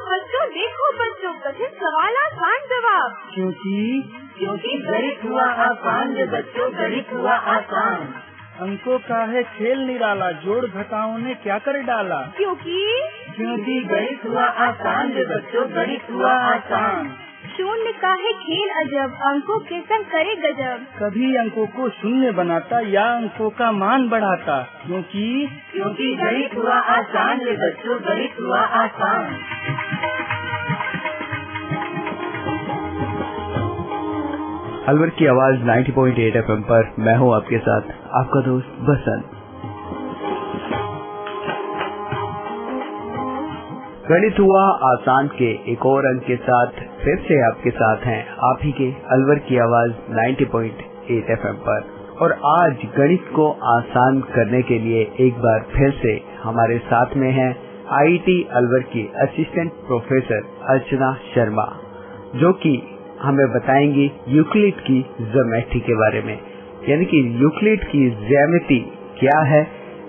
देखो बच्चों, कठिन सवाल आसान जवाब। क्योंकि गणित हुआ आसान रे बच्चों, गणित हुआ आसान। अंकों का है खेल निराला, जोड़ घटाओं ने क्या कर डाला। क्योंकि गणित हुआ आसान रे बच्चों, गणित हुआ आसान। शून्य का है खेल अजब, अंकों के संग करे गजब। कभी अंकों को शून्य बनाता या अंकों का मान बढ़ाता। क्योंकि गणित हुआ आसान रे बच्चों, गणित हुआ आसान। अलवर की आवाज 90.8 FM पर मैं हूं आपके साथ, आपका दोस्त बसंत। गणित हुआ आसान के एक और अंक के साथ फिर से आपके साथ हैं आप ही के अलवर की आवाज 90.8 FM पर। और आज गणित को आसान करने के लिए एक बार फिर से हमारे साथ में हैं IIT अलवर की असिस्टेंट प्रोफेसर अर्चना शर्मा, जो कि हमें बताएंगी यूक्लिड की ज्योमेट्री के बारे में, यानी कि यूक्लिड की ज्यामिति क्या है।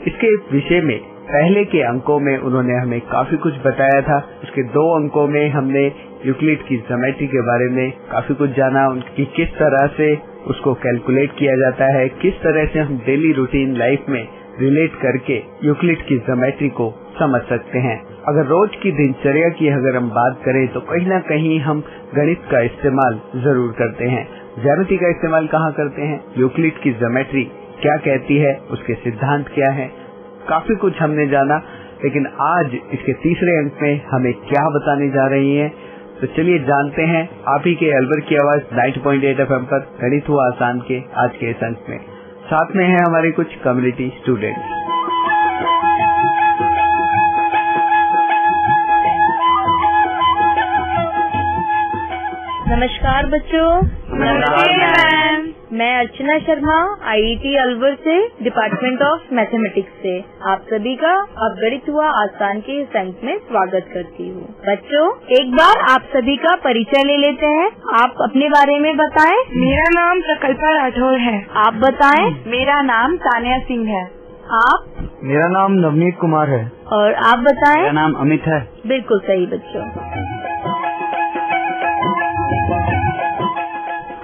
इसके विषय में पहले के अंकों में उन्होंने हमें काफी कुछ बताया था। उसके 2 अंकों में हमने यूक्लिड की ज्योमेट्री के बारे में काफी कुछ जाना, उनकी किस तरह से उसको कैलकुलेट किया जाता है, किस तरह से हम डेली रूटीन लाइफ में रिलेट करके यूक्लिड की ज्योमेट्री को समझ सकते हैं। अगर रोज की दिनचर्या की अगर हम बात करें तो कहीं ना कहीं हम गणित का इस्तेमाल जरूर करते हैं। ज्यामिति का इस्तेमाल कहाँ करते हैं, यूक्लिड की ज्योमेट्री क्या कहती है, उसके सिद्धांत क्या है, काफी कुछ हमने जाना। लेकिन आज इसके तीसरे अंक में हमें क्या बताने जा रही हैं, तो चलिए जानते हैं आप ही के अलवर की आवाज 90.8 FM पर गणित हुआ आसान के आज के इस अंक में। साथ में है हमारे कुछ कम्युनिटी स्टूडेंट। नमस्कार बच्चों। मैं अर्चना शर्मा IIT अलवर से, डिपार्टमेंट ऑफ मैथमेटिक्स से आप सभी का अब गणित हुआ आसान के इस अंक में स्वागत करती हूँ। बच्चों, एक बार आप सभी का परिचय ले लेते हैं। आप अपने बारे में बताएं। मेरा नाम प्रकल्पा राठौर है। आप बताएं। मेरा नाम तानिया सिंह है। आप? मेरा नाम नवनीत कुमार है। और आप बताएं। मेरा नाम अमित है। बिल्कुल सही बच्चों।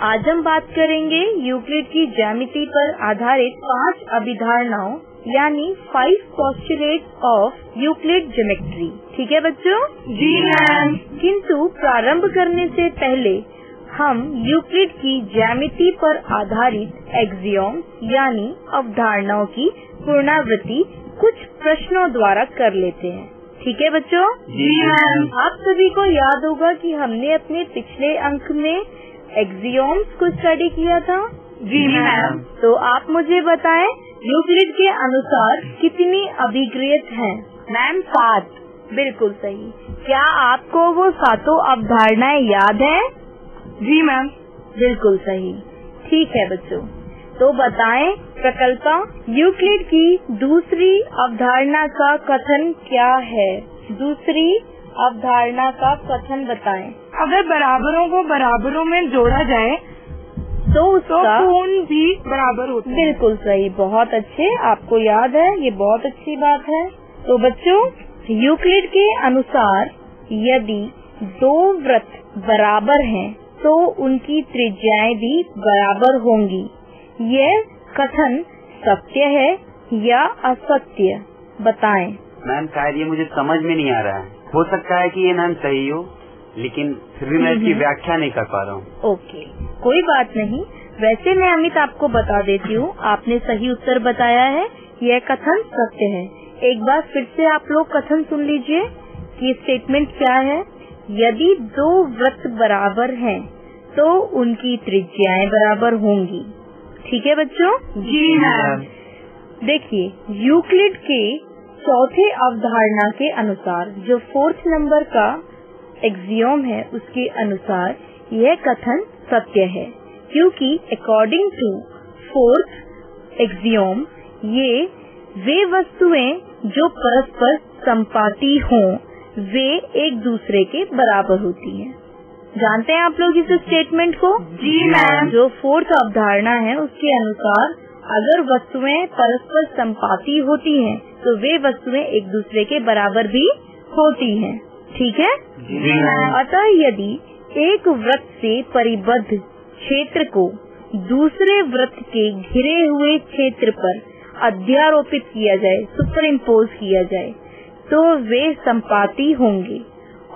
आज हम बात करेंगे यूक्लिड की ज्यामिति पर आधारित 5 अभिधारणाओं यानी 5 पोस्टुलेट्स ऑफ यूक्लिड ज्योमेट्री। ठीक है बच्चों? जी मैम। किंतु प्रारंभ करने से पहले हम यूक्लिड की ज्यामिति पर आधारित एक्सियोम्स यानी अवधारणाओं की पुनरावृत्ति कुछ प्रश्नों द्वारा कर लेते हैं। ठीक है बच्चों? जी मैम। आप सभी को याद होगा कि हमने अपने पिछले अंक में एक्सियोम्स को स्टडी किया था। जी मैम। तो आप मुझे बताएं, यूक्लिड के अनुसार कितनी अभिक्रियक हैं? मैम 7। बिल्कुल सही। क्या आपको वो 7 अवधारणाएं याद हैं? जी मैम। बिल्कुल सही। ठीक है बच्चों, तो बताएं प्रकल्पा, यूक्लिड की दूसरी अवधारणा का कथन क्या है? दूसरी अवधारणा का कथन बताएं। अगर बराबरों को बराबरों में जोड़ा जाए तो उसका कोण भी बराबर होता है। बिल्कुल सही, बहुत अच्छे, आपको याद है, ये बहुत अच्छी बात है। तो बच्चों, यूक्लिड के अनुसार यदि 2 वृत्त बराबर हैं तो उनकी त्रिज्याएं भी बराबर होंगी। यह कथन सत्य है या असत्य? बताएं। मैम शायद ये मुझे समझ में नहीं आ रहा है। हो सकता है कि ये मैम सही हो, लेकिन फिर भी मैं इसकी व्याख्या नहीं कर पा रहा हूँ। ओके, कोई बात नहीं। वैसे मैं अमित आपको बता देती हूँ, आपने सही उत्तर बताया है, यह कथन सत्य है। एक बार फिर से आप लोग कथन सुन लीजिए कि स्टेटमेंट क्या है। यदि 2 वृत्त बराबर हैं तो उनकी त्रिज्याएं बराबर होंगी। ठीक है बच्चों? जी मैम। देखिए, यूक्लिड के चौथे अवधारणा के अनुसार, जो 4th नंबर का एक्सियोम है, उसके अनुसार यह कथन सत्य है, क्योंकि अकॉर्डिंग टू 4th एक्सियोम ये वे वस्तुएं जो परस्पर संपाती हों वे एक दूसरे के बराबर होती हैं। जानते हैं आप लोग इस स्टेटमेंट को? जी मैम। जो 4th अवधारणा है उसके अनुसार अगर वस्तुएं परस्पर संपाती होती हैं तो वे वस्तुएं एक दूसरे के बराबर भी होती हैं। ठीक है। अतः यदि एक वृत्त से परिबद्ध क्षेत्र को दूसरे वृत्त के घिरे हुए क्षेत्र पर अध्यारोपित किया जाए, सुपर इम्पोज किया जाए, तो वे संपाती होंगे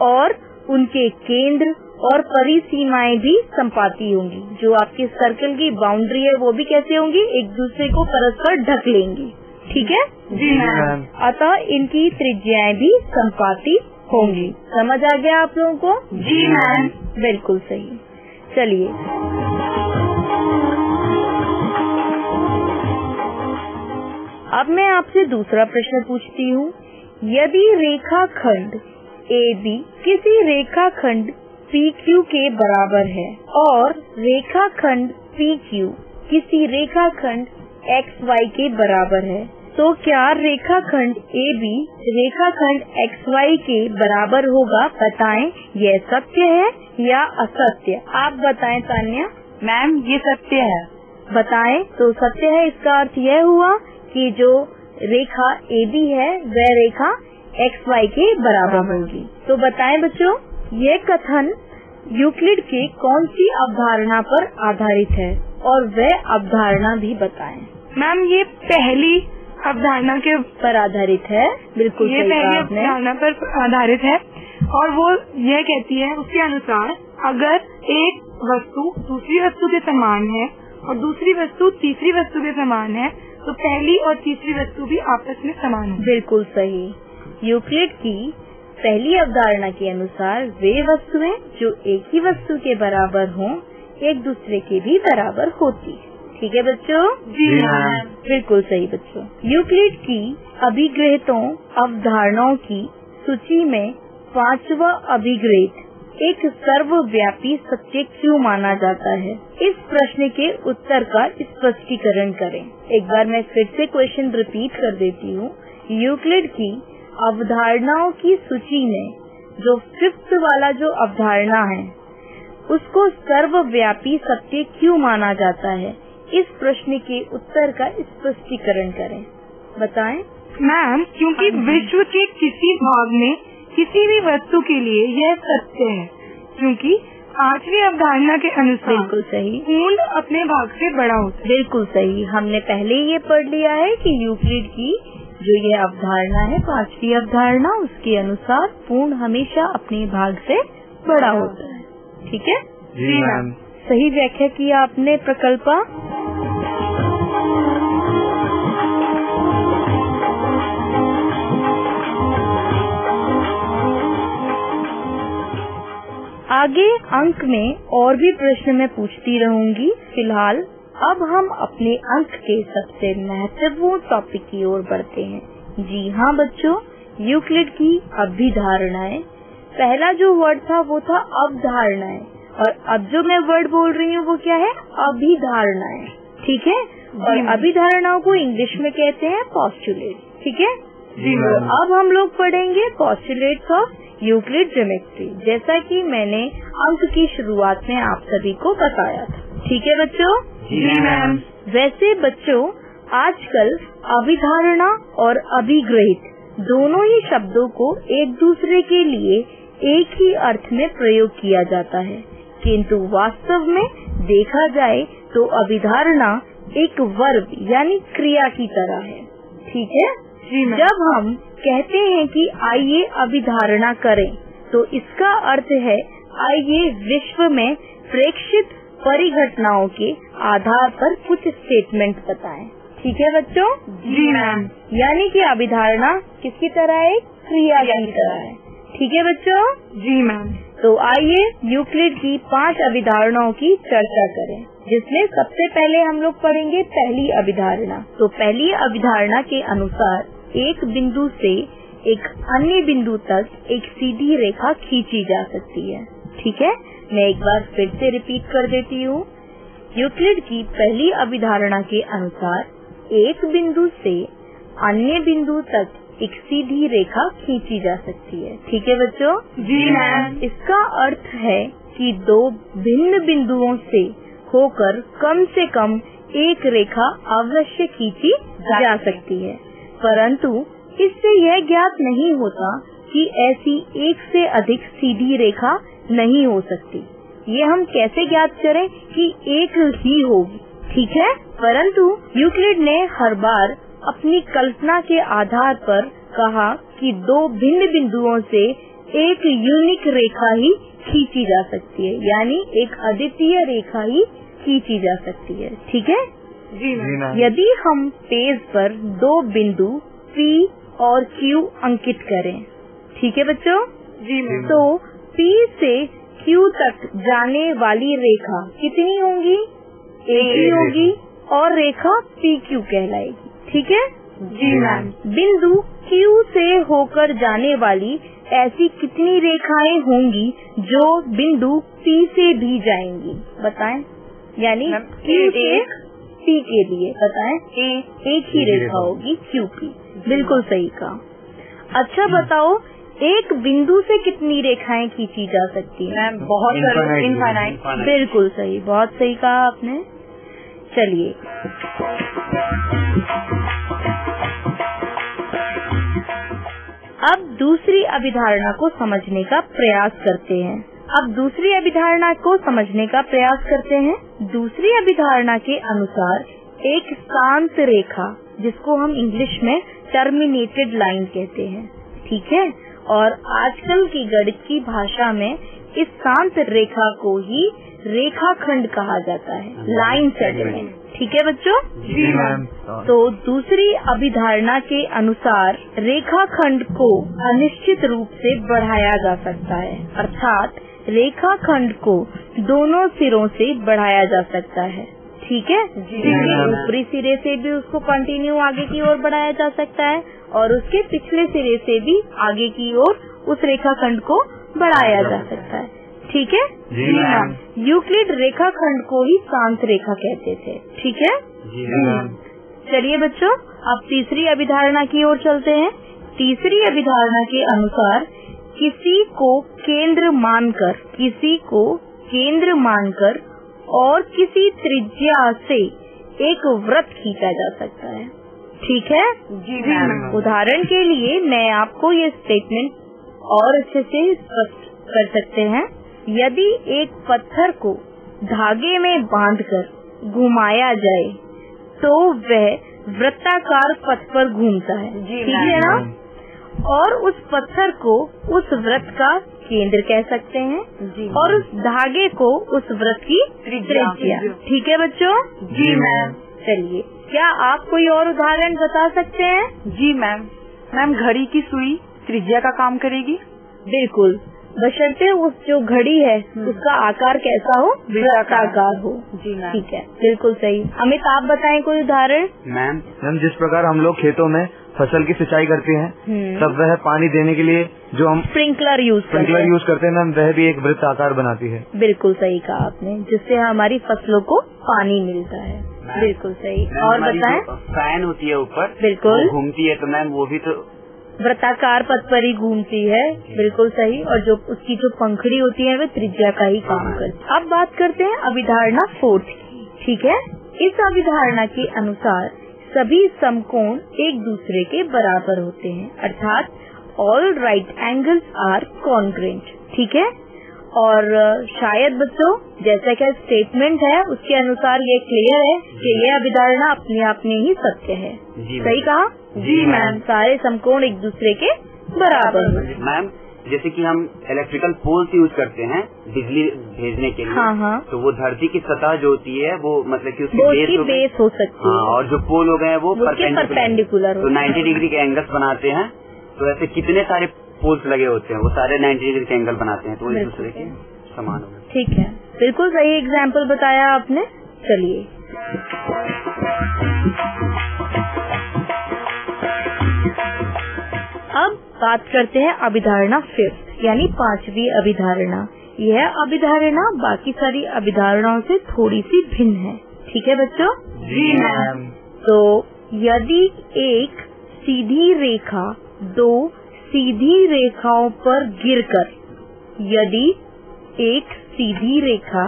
और उनके केंद्र और परिसीमाएं भी संपाती होंगी। जो आपके सर्कल की बाउंड्री है वो भी कैसे होंगी, एक दूसरे को परस्पर ढक लेंगी। ठीक है जी मैम। अतः इनकी त्रिज्याएं भी संपाती होंगी। समझ आ गया आप लोगों को? जी मैम। बिल्कुल सही। चलिए अब मैं आपसे दूसरा प्रश्न पूछती हूँ। यदि रेखाखंड AB किसी रेखाखंड PQ के बराबर है और रेखाखंड PQ किसी रेखाखंड XY के बराबर है, तो क्या रेखाखंड AB रेखाखंड XY के बराबर होगा? बताएं, यह सत्य है या असत्य? आप बताएं तान्या। मैम ये सत्य है। बताएं। तो सत्य है, इसका अर्थ यह हुआ कि जो रेखा AB है वह रेखा XY के बराबर होगी। तो बताएं बच्चों, यह कथन यूक्लिड के कौन सी अवधारणा पर आधारित है और वह अवधारणा भी बताएं। मैम ये पहली अवधारणा के पर आधारित है। बिल्कुल ये सही पहली कहा आपने। अवधारणा पर आधारित है और वो यह कहती है, उसके अनुसार अगर एक वस्तु दूसरी वस्तु के समान है और दूसरी वस्तु तीसरी वस्तु के समान है, तो पहली और तीसरी वस्तु भी आपस में समान है। बिल्कुल सही। यूक्लिड की पहली अवधारणा के अनुसार वे वस्तुएं जो एक ही वस्तु के बराबर हों एक दूसरे के भी बराबर होती है। ठीक है बच्चों? जी मैम। बिल्कुल सही बच्चों। यूक्लिड की अभिग्रहितों अवधारणाओं की सूची में 5वां अभिग्रहित एक सर्वव्यापी सत्य क्यों माना जाता है? इस प्रश्न के उत्तर का स्पष्टीकरण करें। एक बार मैं फिर से क्वेश्चन रिपीट कर देती हूँ। यूक्लिड की अवधारणाओं की सूची में जो 5th वाला जो अवधारणा है उसको सर्वव्यापी सत्य क्यों माना जाता है? इस प्रश्न के उत्तर का स्पष्टीकरण करें। बताएं। मैम क्योंकि विश्व के किसी भाग में किसी भी वस्तु के लिए यह सत्य है, क्योंकि 5वीं अवधारणा के अनुसार बिल्कुल सही, पूर्ण अपने भाग से बड़ा होता है। बिल्कुल सही। हमने पहले ये पढ़ लिया है कि यूक्लिड की जो ये अवधारणा है 5वीं अवधारणा, उसके अनुसार पूर्ण हमेशा अपने भाग से बड़ा होता है। ठीक है जी मैम। सही व्याख्या की आपने प्रकल्पा। आगे अंक में और भी प्रश्न मैं पूछती रहूंगी। फिलहाल अब हम अपने अंक के सबसे महत्वपूर्ण टॉपिक की ओर बढ़ते हैं। जी हाँ बच्चों, यूक्लिड की अभिधारणाएं। पहला जो वर्ड था वो था अवधारणाएं और अब जो मैं वर्ड बोल रही हूँ वो क्या है? अभिधारणाएं। ठीक है। और अभिधारणाओं को इंग्लिश में कहते हैं पोस्टुलेट। ठीक है जी मैम। अब हम लोग पढ़ेंगे पोस्टुलेट्स ऑफ यूक्लिड ज्योमेट्री, जैसा कि मैंने अंक की शुरुआत में आप सभी को बताया था। ठीक है बच्चों? जी मैम। वैसे बच्चों आजकल अभिधारणा और अभिग्रहित दोनों ही शब्दों को एक दूसरे के लिए एक ही अर्थ में प्रयोग किया जाता है, किंतु वास्तव में देखा जाए तो अभिधारणा एक वर्ब यानी क्रिया की तरह है। ठीक है। जब हम कहते हैं कि आइए अभिधारणा करें, तो इसका अर्थ है आइए विश्व में प्रेक्षित परिघटनाओं के आधार पर कुछ स्टेटमेंट बताएं। ठीक है बच्चों? जी मैम। यानी कि अभिधारणा किसकी तरह है? क्रिया की तरह है। ठीक है बच्चों? जी मैम। तो आइए यूक्लिड की 5 अभिधारणाओं की चर्चा करें, जिसमें सबसे पहले हम लोग पढ़ेंगे पहली अभिधारणा। तो पहली अभिधारणा के अनुसार एक बिंदु से एक अन्य बिंदु तक एक सीधी रेखा खींची जा सकती है। ठीक है। मैं एक बार फिर से रिपीट कर देती हूँ। यूक्लिड की पहली अभिधारणा के अनुसार एक बिंदु से अन्य बिंदु तक एक सीधी रेखा खींची जा सकती है। ठीक है बच्चों? जी मैम। इसका अर्थ है कि दो भिन्न बिंदुओं से होकर कम से कम एक रेखा अवश्य खींची जा सकती है, परंतु इससे यह ज्ञात नहीं होता कि ऐसी एक से अधिक सीधी रेखा नहीं हो सकती। ये हम कैसे ज्ञात करें कि एक ही होगी, ठीक है? परंतु यूक्लिड ने हर बार अपनी कल्पना के आधार पर कहा कि दो भिन्न बिंदुओं से एक यूनिक रेखा ही खींची जा सकती है, यानी एक अद्वितीय रेखा ही खींची जा सकती है, ठीक है? जी मैम। यदि हम पेज पर दो बिंदु P और Q अंकित करें, ठीक है बच्चों? जी मैम। तो P से Q तक जाने वाली रेखा कितनी होंगी? एक ही होगी और रेखा PQ कहलाएगी, ठीक है? जी मैम। बिंदु Q से होकर जाने वाली ऐसी कितनी रेखाएं होंगी जो बिंदु P से भी जाएंगी, बताएं? यानी Q से P के लिए बताएं? एक ही रेखा होगी QP। बिल्कुल सही कहा। अच्छा बताओ, एक बिंदु से कितनी रेखाएं खींची जा सकती है? मैम बहुत सारी, इनफाइनाइट। बिल्कुल सही, बहुत सही कहा आपने। चलिए अब दूसरी अभिधारणा को समझने का प्रयास करते हैं। दूसरी अभिधारणा के अनुसार एक शांत रेखा, जिसको हम इंग्लिश में टर्मिनेटेड लाइन कहते हैं, ठीक है? और आजकल की गणित की भाषा में इस शांत रेखा को ही रेखाखंड कहा जाता है, लाइन सेगमेंट, ठीक है बच्चों? जी मैम। तो दूसरी अभिधारणा के अनुसार रेखाखंड को अनिश्चित रूप से बढ़ाया जा सकता है, अर्थात रेखाखंड को दोनों सिरों से बढ़ाया जा सकता है, ठीक है? ऊपरी सिरे से भी उसको कंटिन्यू आगे की ओर बढ़ाया जा सकता है और उसके पिछले सिरे से भी आगे की ओर उस रेखाखंड को बढ़ाया जा सकता है, ठीक है? जी मैम। यूक्लिड रेखाखंड को ही शांत रेखा कहते थे, ठीक है? जी मैम। चलिए बच्चों, अब तीसरी अभिधारणा की ओर चलते हैं। तीसरी अभिधारणा के अनुसार किसी को केंद्र मानकर और किसी त्रिज्या से एक वृत्त खींचा जा सकता है, ठीक है? जी मैम। उदाहरण के लिए मैं आपको ये स्टेटमेंट और अच्छे से स्पष्ट कर सकते हैं। यदि एक पत्थर को धागे में बांधकर घुमाया जाए तो वह वृत्ताकार पथ पर घूमता है, ठीक है ना? और उस पत्थर को उस वृत्त का केंद्र कह सकते हैं और उस धागे को उस वृत्त की त्रिज्या, ठीक है बच्चों? जी मैम। चलिए, क्या आप कोई और उदाहरण बता सकते हैं? जी मैम। मैम, घड़ी की सुई त्रिज्या का काम करेगी? बिल्कुल, बशर्ते उस जो घड़ी है उसका आकार कैसा हो? वृत्ताकार हो। जी मैम। ठीक है, बिल्कुल सही। अमित, आप बताएं कोई उदाहरण? मैम जिस प्रकार हम लोग खेतों में फसल की सिंचाई करते हैं तब वह पानी देने के लिए जो हम स्प्रिंकलर यूज करते हैं मैम, वह भी एक वृत्त आकार बनाती है। बिल्कुल सही कहा आपने, जिससे हमारी फसलों को पानी मिलता है। बिल्कुल सही। और बताएं? फैन होती है ऊपर, बिल्कुल वो घूमती है, तो मैम वो भी तो वृत्ताकार पथ पर ही घूमती है। बिल्कुल सही। और जो उसकी जो पंखड़ी होती है वह त्रिज्या का ही काम करती है। अब बात करते हैं अभिधारणा 4 की, ठीक है? इस अभिधारणा के अनुसार सभी समकोण एक दूसरे के बराबर होते हैं, अर्थात all right angles are congruent, ठीक है? और शायद बच्चों, जैसा कि स्टेटमेंट है उसके अनुसार ये क्लियर है कि ये अभिधारणा अपने आप में ही सत्य है। सही कहा? जी मैम। सारे समकोण एक दूसरे के बराबर हैं। मैम, जैसे कि हम इलेक्ट्रिकल पोल्स यूज करते हैं बिजली भेजने के लिए, हाँ। तो वो धरती की सतह जो होती है वो मतलब कि उसकी बेस हो सकती है, और जो पोल हो गए हैं वो परपेंडिकुलर, तो 90 डिग्री के एंगल्स बनाते हैं। तो ऐसे कितने सारे पोल्स लगे होते हैं, वो सारे 90 डिग्री के एंगल बनाते हैं, तो एक दूसरे के समान हो गए। ठीक है, बिल्कुल सही एग्जाम्पल बताया आपने। चलिए अब बात करते हैं अभिधारणा 5 यानी 5वीं अभिधारणा। यह अभिधारणा बाकी सारी अभिधारणाओं से थोड़ी सी भिन्न है, ठीक है बच्चों? जी मैम। तो यदि एक सीधी रेखा दो सीधी रेखाओं पर गिरकर, यदि एक सीधी रेखा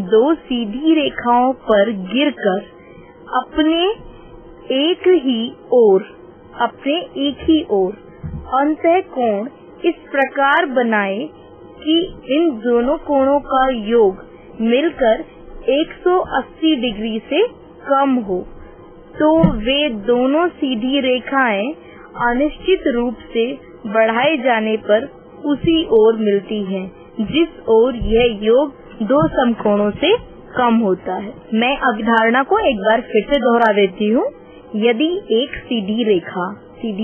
दो सीधी रेखाओं पर गिरकर अपने एक ही ओर अंतः कोण इस प्रकार बनाए कि इन दोनों कोणों का योग मिलकर 180 डिग्री से कम हो, तो वे दोनों सीधी रेखाएं अनिश्चित रूप से बढ़ाए जाने पर उसी ओर मिलती हैं, जिस ओर यह योग दो समकोणों से कम होता है। मैं अवधारणा को एक बार फिर से दोहरा देती हूँ। यदि एक सीधी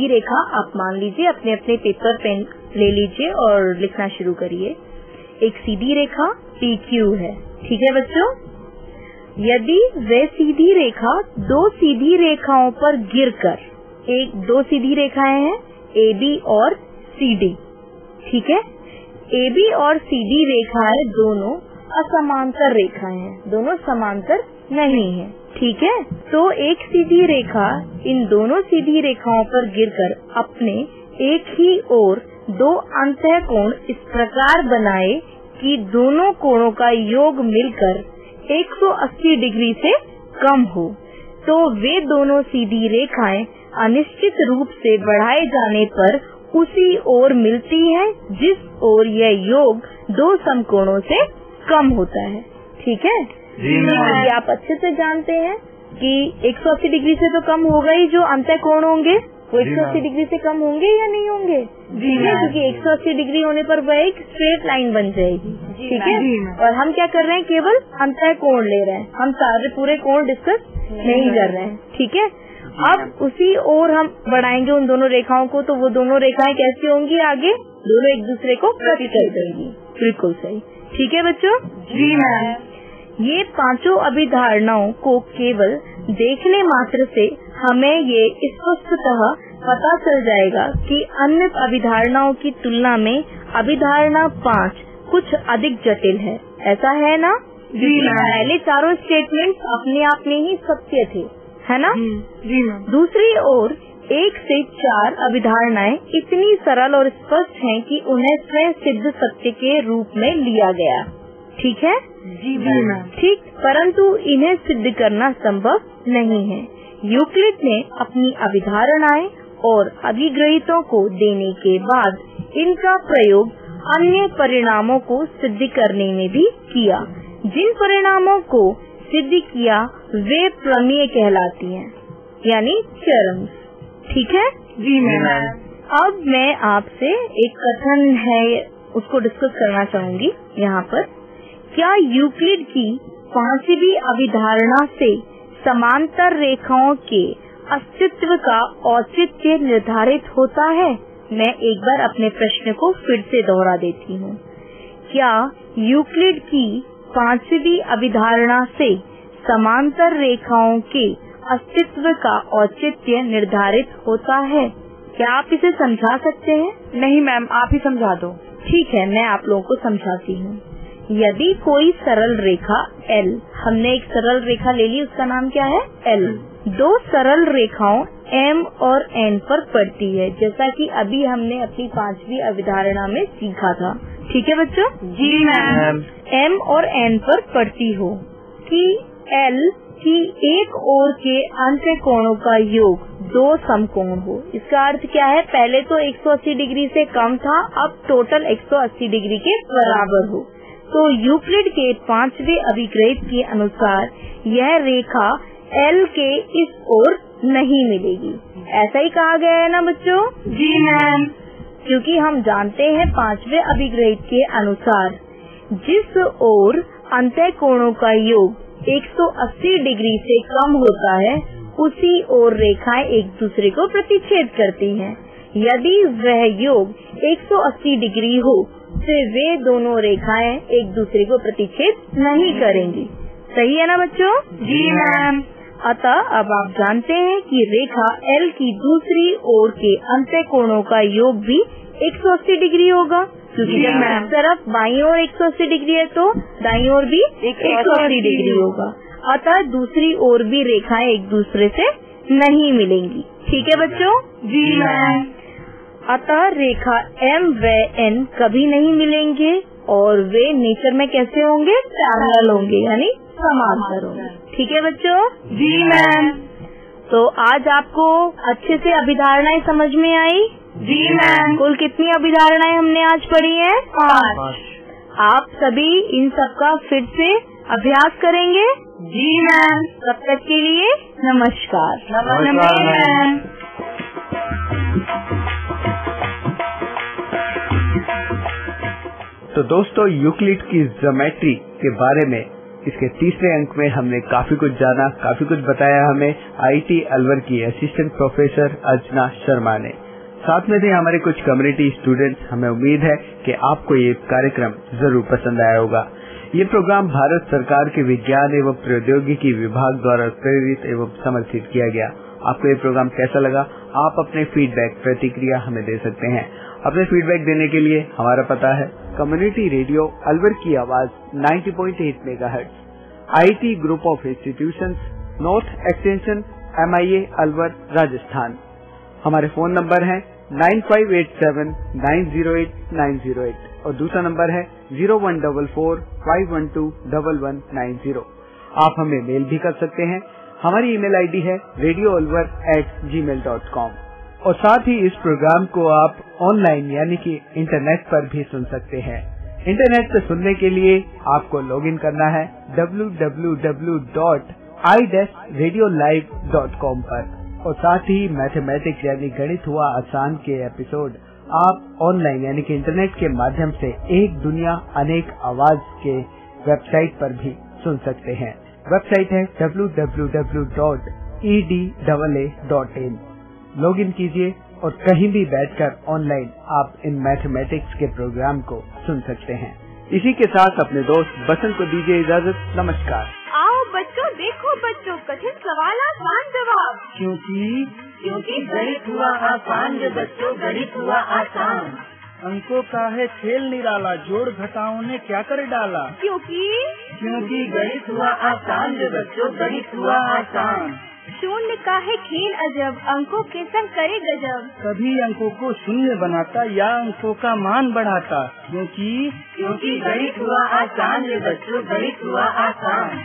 रेखा आप मान लीजिए, अपने अपने पेपर पेन ले लीजिए और लिखना शुरू करिए। एक सीधी रेखा PQ है, ठीक है बच्चों। यदि वह सीधी रेखा दो सीधी रेखाओं पर गिरकर, दो सीधी रेखाएं हैं AB और CD, ठीक है। AB और CD रेखाएं दोनों असमांतर रेखाएं हैं, दोनों समांतर नहीं है, ठीक है। तो एक सीधी रेखा इन दोनों सीधी रेखाओं पर गिरकर अपने एक ही ओर दो अंतः कोण इस प्रकार बनाए कि दोनों कोणों का योग मिलकर 180 डिग्री से कम हो, तो वे दोनों सीधी रेखाएं अनिश्चित रूप से बढ़ाए जाने पर उसी ओर मिलती हैं, जिस ओर यह योग दो समकोणों से कम होता है, ठीक है। ये आप अच्छे से जानते हैं कि 180 डिग्री से तो कम होगा ही, जो अंतः कोण होंगे वो 180 डिग्री से कम होंगे या नहीं होंगे, ठीक है, क्योंकि 180 डिग्री होने पर वह एक स्ट्रेट लाइन बन जाएगी, ठीक है। और हम क्या कर रहे हैं, केवल अंतः कोण ले रहे हैं, हम सारे पूरे कोण डिस्कस नहीं कर रहे हैं, ठीक है। अब उसी ओर हम बढ़ाएंगे उन दोनों रेखाओं को, तो वो दोनों रेखाएं कैसी होंगी आगे, दोनों एक दूसरे को प्रतिच्छेद करेंगी, बिल्कुल सही, ठीक है बच्चों। जी मैम। ये पांचों अभिधारणाओं को केवल देखने मात्र से हमें ये स्पष्टतः पता चल जाएगा कि अन्य अभिधारणाओं की तुलना में अभिधारणा 5 कुछ अधिक जटिल है, ऐसा है ना। जी पहले चारों स्टेटमेंट अपने आप में ही सत्य थे, है ना। जी मैम। दूसरी ओर 1 से 4 अभिधारणाएं इतनी सरल और स्पष्ट हैं कि उन्हें स्वयं सिद्ध सत्य के रूप में लिया गया, ठीक है। जी मैम। ठीक, परंतु इन्हें सिद्ध करना संभव नहीं है। यूक्लिड ने अपनी अभिधारणाएं और अभिग्रहितों को देने के बाद इनका प्रयोग अन्य परिणामों को सिद्ध करने में भी किया। जिन परिणामों को सिद्ध किया वे प्रमेय कहलाती हैं, यानी थ्योरम्स, ठीक है। जी मैम। अब मैं आपसे एक कथन है उसको डिस्कस करना चाहूंगी यहाँ पर। क्या यूक्लिड की 5वीं अभिधारणा से समांतर रेखाओं के अस्तित्व का औचित्य निर्धारित होता है? मैं एक बार अपने प्रश्न को फिर से दोहरा देती हूँ। क्या यूक्लिड की 5वीं अभिधारणा से समांतर रेखाओं के अस्तित्व का औचित्य निर्धारित होता है? क्या आप इसे समझा सकते हैं? नहीं मैम, आप ही समझा दो। ठीक है, मैं आप लोगों को समझाती हूँ। यदि कोई सरल रेखा L, हमने एक सरल रेखा ले ली, उसका नाम क्या है? L। दो सरल रेखाओं M और N पर पड़ती है, जैसा कि अभी हमने अपनी 5वीं अभिधारणा में सीखा था, ठीक है बच्चों? जी मैम। M और N पर पड़ती हो कि L की एक ओर के अंत्य कोणों का योग दो समकोण हो। इसका अर्थ क्या है? पहले तो 180 डिग्री से कम था, अब टोटल 180 डिग्री के बराबर हो। तो यूक्लिड के 5वें अभिग्रहित के अनुसार यह रेखा L के इस ओर नहीं मिलेगी। ऐसा ही कहा गया है ना बच्चों? जी मैम। क्योंकि हम जानते हैं 5वें अभिग्रहित के अनुसार जिस ओर अंत्य कोणों का योग 180 डिग्री से कम होता है, उसी ओर रेखाएं एक दूसरे को प्रतिच्छेद करती हैं। यदि वह योग 180 डिग्री हो तो वे दोनों रेखाएं एक दूसरे को प्रतिच्छेद नहीं करेंगी। सही है ना बच्चों? जी मैम। अतः अब आप जानते हैं कि रेखा L की दूसरी ओर के अंत्य कोणों का योग भी 180 डिग्री होगा, क्योंकि जब तरफ बाईं ओर 180 डिग्री है तो दाईं ओर भी 180 डिग्री होगा। अतः दूसरी ओर भी रेखाएं एक दूसरे से नहीं मिलेंगी। ठीक है बच्चों? जी मैम। अतः रेखा M व N कभी नहीं मिलेंगे और वे नेचर में कैसे होंगे? पैरेलल होंगे, यानी समांतर होंगे। ठीक है बच्चों? जी मैम। तो आज आपको अच्छे से अभिधारणाएं समझ में आई? जी मैम। कुल कितनी अभिधारणाएं हमने आज पढ़ी हैं? 5। आप सभी इन सबका फिर से अभ्यास करेंगे? जी मैम। तब तक के लिए नमस्कार। नमस्ते मैम। तो दोस्तों, यूक्लिड की ज्योमेट्री के बारे में इसके तीसरे अंक में हमने काफी कुछ जाना, काफी कुछ बताया हमें IIT अलवर की असिस्टेंट प्रोफेसर अर्चना शर्मा ने। साथ में थे हमारे कुछ कम्युनिटी स्टूडेंट्स। हमें उम्मीद है कि आपको ये कार्यक्रम जरूर पसंद आया होगा। ये प्रोग्राम भारत सरकार के विज्ञान एवं प्रौद्योगिकी विभाग द्वारा प्रेरित एवं समर्थित किया गया। आपको ये प्रोग्राम कैसा लगा? आप अपने फीडबैक, प्रतिक्रिया हमें दे सकते हैं। अपने फीडबैक देने के लिए हमारा पता है कम्युनिटी रेडियो अलवर की आवाज 90.8 megahertz, IIT group of institutions, north extension, MIA Alwar, Rajasthan. हमारे फोन नंबर है 9587908908 और दूसरा नंबर है 0144512190। आप हमें मेल भी कर सकते हैं। हमारी ईमेल आईडी है radioalwar@gmail.com। और साथ ही इस प्रोग्राम को आप ऑनलाइन यानी कि इंटरनेट पर भी सुन सकते हैं। इंटरनेट पर सुनने के लिए आपको लॉगिन करना है www.i-radiolive.com पर। और साथ ही मैथमेटिक्स यानी गणित हुआ आसान के एपिसोड आप ऑनलाइन यानी कि इंटरनेट के माध्यम से एक दुनिया अनेक आवाज के वेबसाइट पर भी सुन सकते हैं। वेबसाइट है www.edaa.in। लॉगिन कीजिए और कहीं भी बैठकर ऑनलाइन आप इन मैथमेटिक्स के प्रोग्राम को सुन सकते हैं। इसी के साथ अपने दोस्त बसंत को दीजिए इजाजत। नमस्कार। आओ बच्चों, देखो बच्चों, कठिन सवाल आसान जवाब। क्योंकि गणित हुआ आसान रे बच्चों, गणित हुआ आसान। अंकों का है खेल निराला, जोड़ घटाओं ने क्या कर डाला। क्योंकि गणित हुआ आसान रे बच्चों, गणित हुआ आसान। शून्य का है खेल अजब, अंकों के संग करे गजब। कभी अंकों को शून्य बनाता या अंकों का मान बढ़ाता। क्योंकि गणित हुआ आसान रे बच्चों, गणित हुआ आसान।